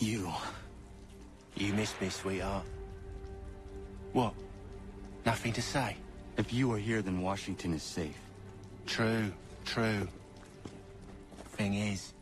You. You missed me, sweetheart. What? Nothing to say? If you are here, then Washington is safe. True, true. Thing is,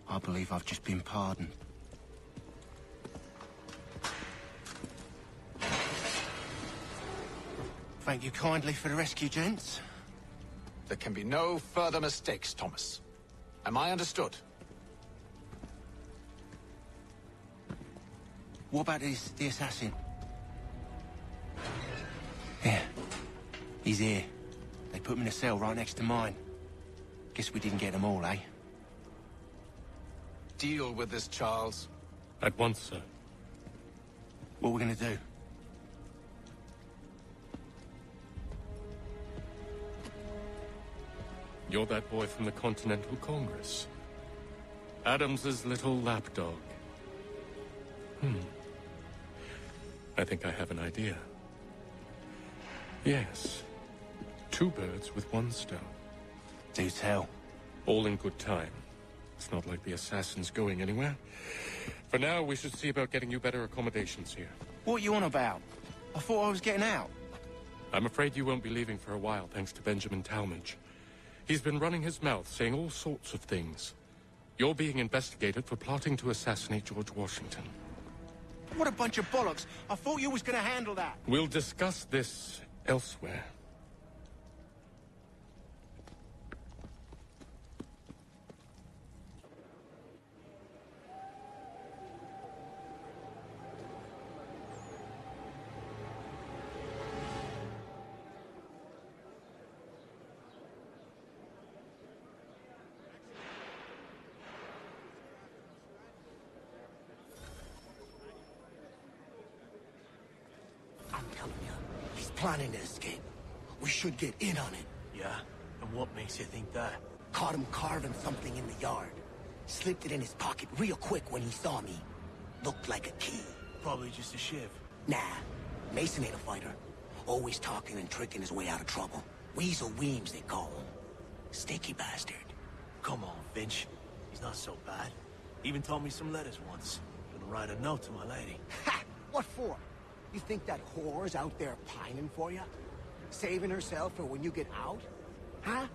I believe I've just been pardoned. Thank you kindly for the rescue, gents. There can be no further mistakes, Thomas. Am I understood? What about the assassin? Yeah. He's here. They put him in a cell right next to mine. Guess we didn't get them all, eh? Deal with this, Charles. At once, sir. What are we gonna do? You're that boy from the Continental Congress. Adams's little lapdog. I think I have an idea. Yes. 2 birds with 1 stone. Do tell. All in good time. It's not like the assassin's going anywhere. For now, we should see about getting you better accommodations here. What are you on about? I thought I was getting out. I'm afraid you won't be leaving for a while, thanks to Benjamin Talmadge. He's been running his mouth, saying all sorts of things. You're being investigated for plotting to assassinate George Washington. What a bunch of bollocks. I thought you was gonna handle that. We'll discuss this elsewhere. I'm telling you, he's planning to escape. We should get in on it. Yeah? And what makes you think that? Caught him carving something in the yard. Slipped it in his pocket real quick when he saw me. Looked like a key. Probably just a shiv. Nah, Mason ain't a fighter. Always talking and tricking his way out of trouble. Weasel Weems, they call him. Stinky bastard. Come on, Finch. He's not so bad. Even taught me some letters once. Gonna write a note to my lady. Ha! What for? You think that whore's out there pining for you? Saving herself for when you get out? Huh?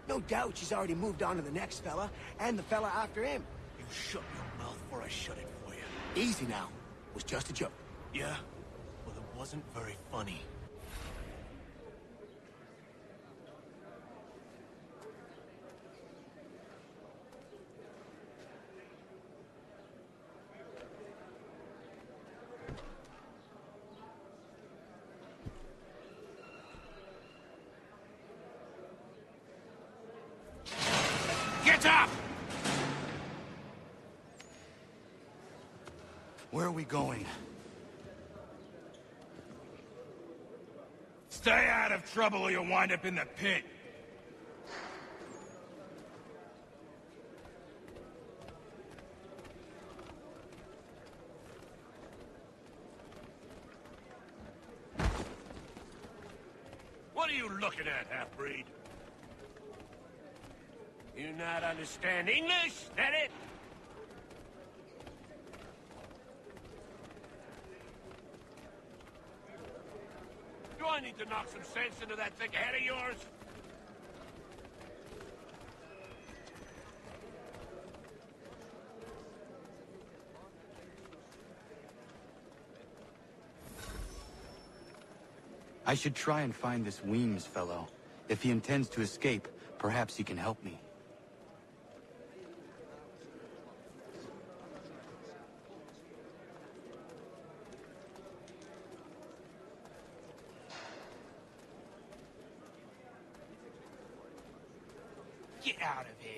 No doubt she's already moved on to the next fella, and the fella after him. You shut your mouth or I shut it for you. Easy now. It was just a joke. Yeah? Well, it wasn't very funny. Get up! Where are we going? Stay out of trouble or you'll wind up in the pit. What are you looking at, half-breed? You not understand English? That it? Do I need to knock some sense into that thick head of yours? I should try and find this Weems fellow. If he intends to escape, perhaps he can help me. Get out of here.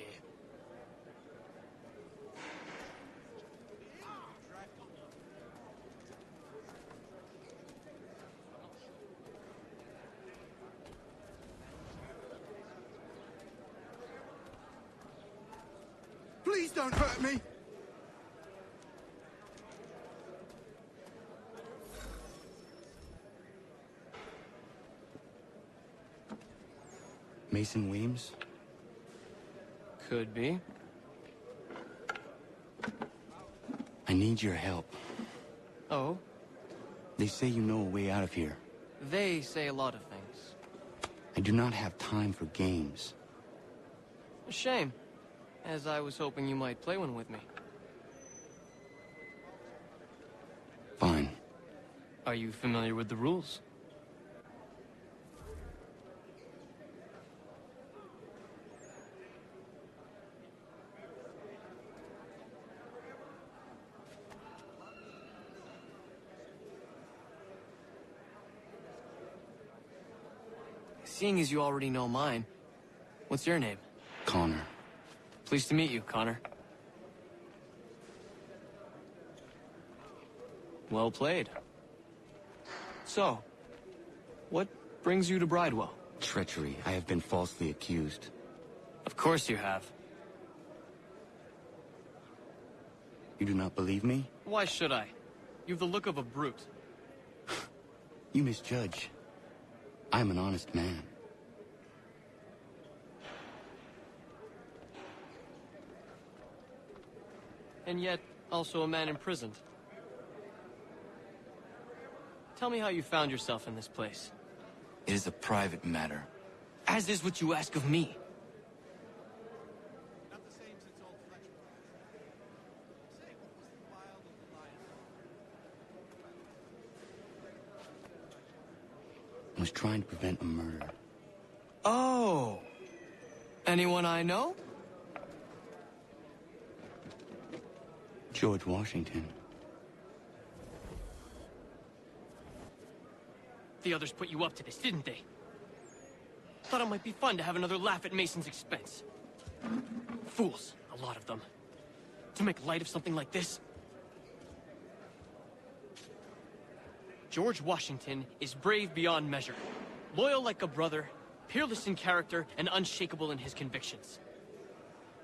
Please don't hurt me! Mason Weems? Could be. need your help. Oh? They say you know a way out of here. They say a lot of things. I do not have time for games. A shame, as I was hoping you might play one with me. Fine. Are you familiar with the rules? Seeing as you already know mine, what's your name? Connor. Pleased to meet you, Connor. Well played. So, what brings you to Bridewell? Treachery. I have been falsely accused. Of course you have. You do not believe me? Why should I? You've the look of a brute. You misjudge. I am an honest man. And yet, also a man imprisoned. Tell me how you found yourself in this place. It is a private matter. As is what you ask of me. I was trying to prevent a murder. Oh! Anyone I know? George Washington. The others put you up to this, didn't they? Thought it might be fun to have another laugh at Mason's expense. Fools, a lot of them. To make light of something like this. George Washington is brave beyond measure, loyal like a brother, peerless in character, and unshakable in his convictions.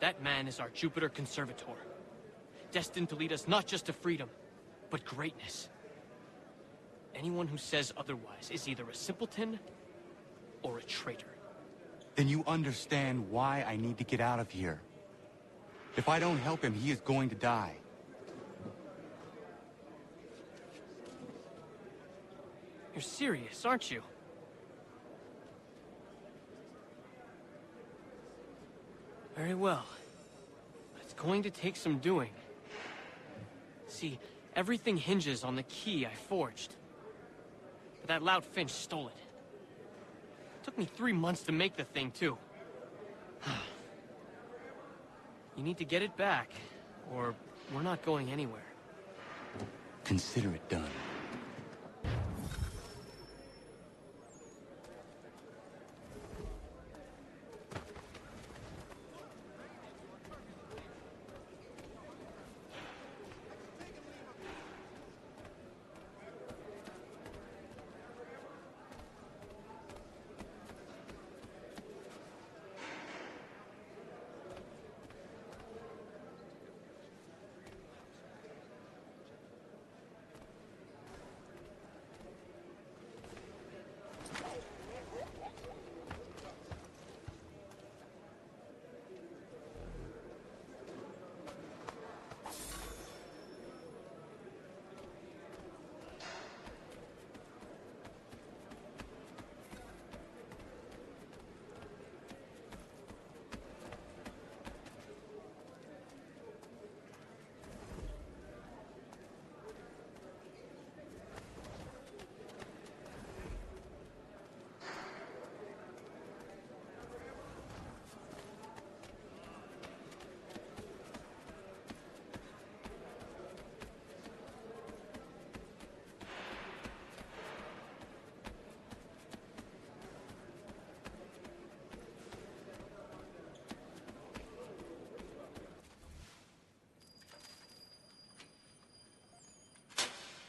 That man is our Jupiter Conservator, destined to lead us not just to freedom, but greatness. Anyone who says otherwise is either a simpleton or a traitor. Then you understand why I need to get out of here. If I don't help him, he is going to die. You're serious, aren't you? Very well. But it's going to take some doing. See, everything hinges on the key I forged. But that loud Finch stole it. Took me 3 months to make the thing, too. You need to get it back, or we're not going anywhere. Consider it done.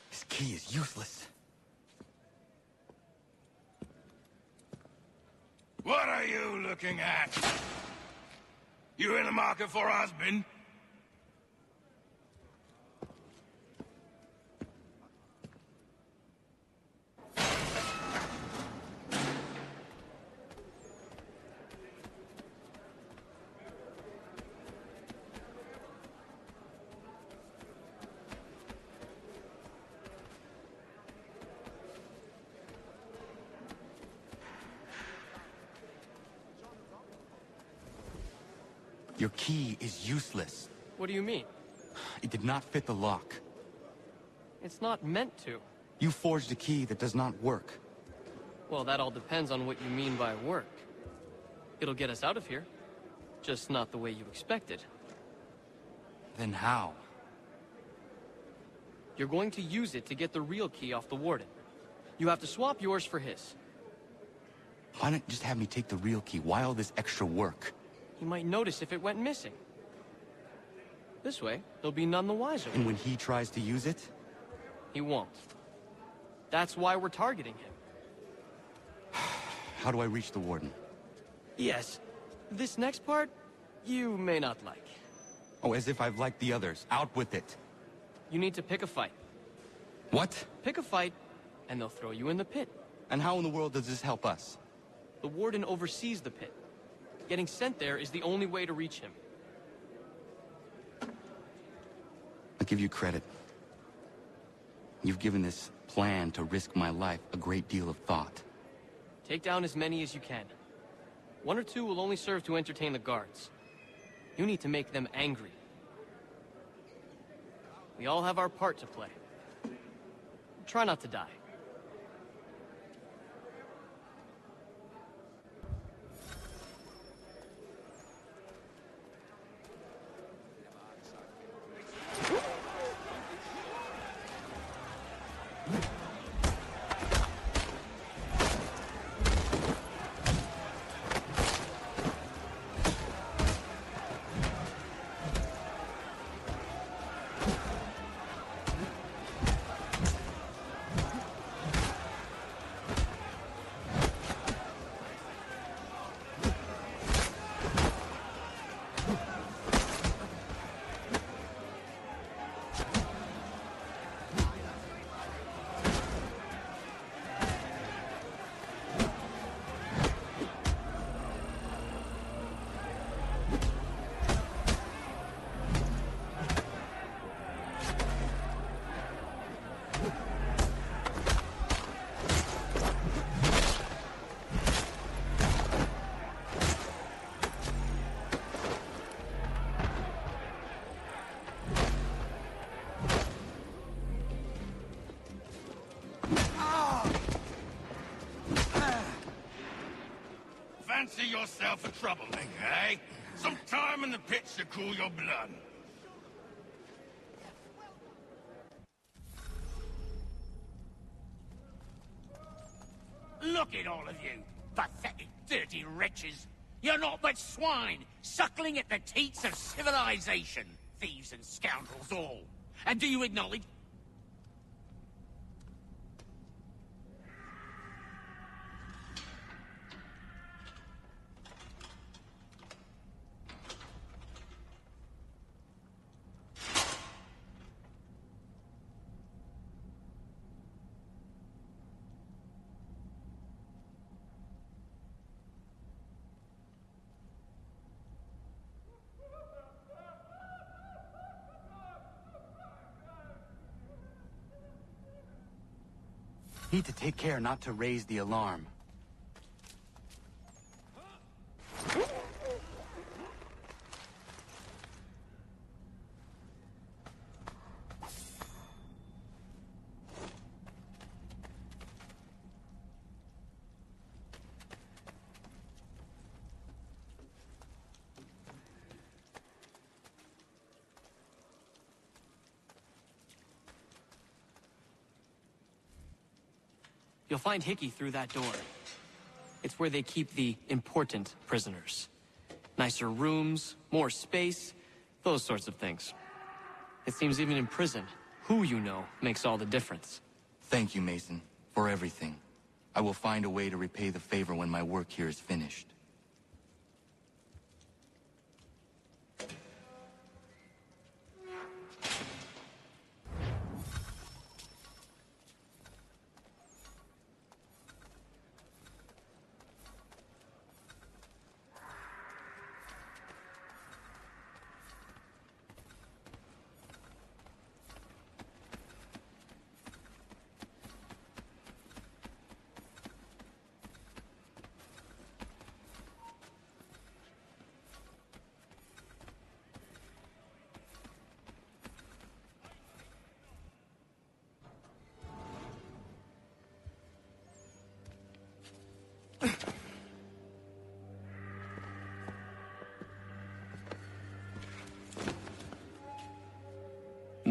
This key is useless. What are you looking at? You in the market for a husband? Your key is useless. What do you mean? It did not fit the lock. It's not meant to. You forged a key that does not work. Well, that all depends on what you mean by work. It'll get us out of here. Just not the way you expected. Then how? You're going to use it to get the real key off the warden. You have to swap yours for his. Why not just have me take the real key? Why all this extra work? He might notice if it went missing. This way, he'll be none the wiser. And when he tries to use it? He won't. That's why we're targeting him. How do I reach the warden? Yes. This next part, you may not like. Oh, as if I've liked the others. Out with it. You need to pick a fight. What? Pick a fight, and they'll throw you in the pit. And how in the world does this help us? The warden oversees the pit. Getting sent there is the only way to reach him. I'll give you credit. You've given this plan to risk my life a great deal of thought. Take down as many as you can. One or two will only serve to entertain the guards. You need to make them angry. We all have our part to play. Try not to die. Fancy yourself a troublemaker, eh? Some time in the pits to cool your blood. Look at all of you, pathetic, dirty wretches. You're not but swine, suckling at the teats of civilization. Thieves and scoundrels all. And do you acknowledge? Need to take care not to raise the alarm. You'll find Hickey through that door. It's where they keep the important prisoners. Nicer rooms, more space, those sorts of things. It seems even in prison, who you know makes all the difference. Thank you, Mason, for everything. I will find a way to repay the favor when my work here is finished.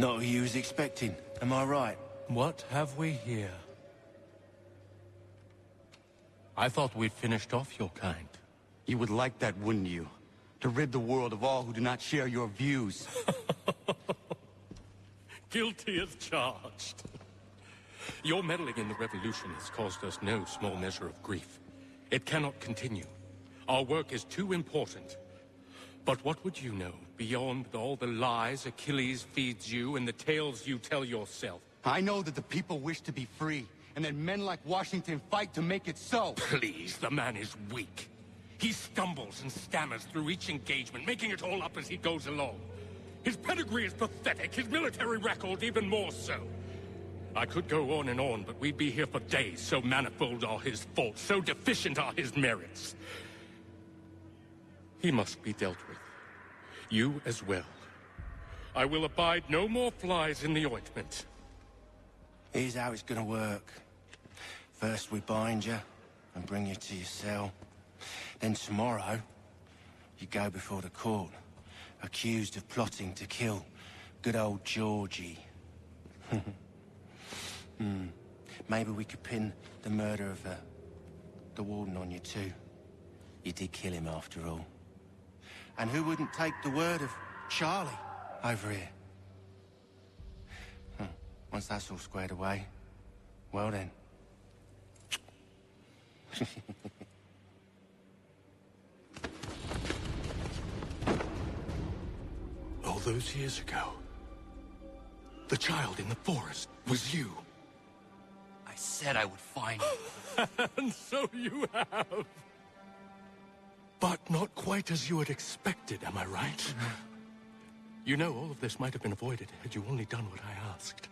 Not who you was expecting, am I right? What have we here? I thought we'd finished off your kind. You would like that, wouldn't you? To rid the world of all who do not share your views. Guilty as charged. Your meddling in the revolution has caused us no small measure of grief. It cannot continue. Our work is too important. But what would you know beyond all the lies Achilles feeds you and the tales you tell yourself? I know that the people wish to be free, and that men like Washington fight to make it so. Please, the man is weak. He stumbles and stammers through each engagement, making it all up as he goes along. His pedigree is pathetic, his military record even more so. I could go on, but we'd be here for days. So manifold are his faults, so deficient are his merits. He must be dealt with. You as well. I will abide no more flies in the ointment. Here's how it's gonna work. First we bind you and bring you to your cell. Then tomorrow, you go before the court, accused of plotting to kill good old Georgie. Maybe we could pin the murder of the warden on you too. You did kill him after all. And who wouldn't take the word of Charlie over here? Once that's all squared away, well then. All those years ago, the child in the forest was you. I said I would find you. And so you have. But not quite as you had expected, am I right? You know, all of this might have been avoided had you only done what I asked.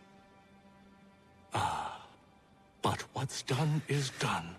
But what's done is done.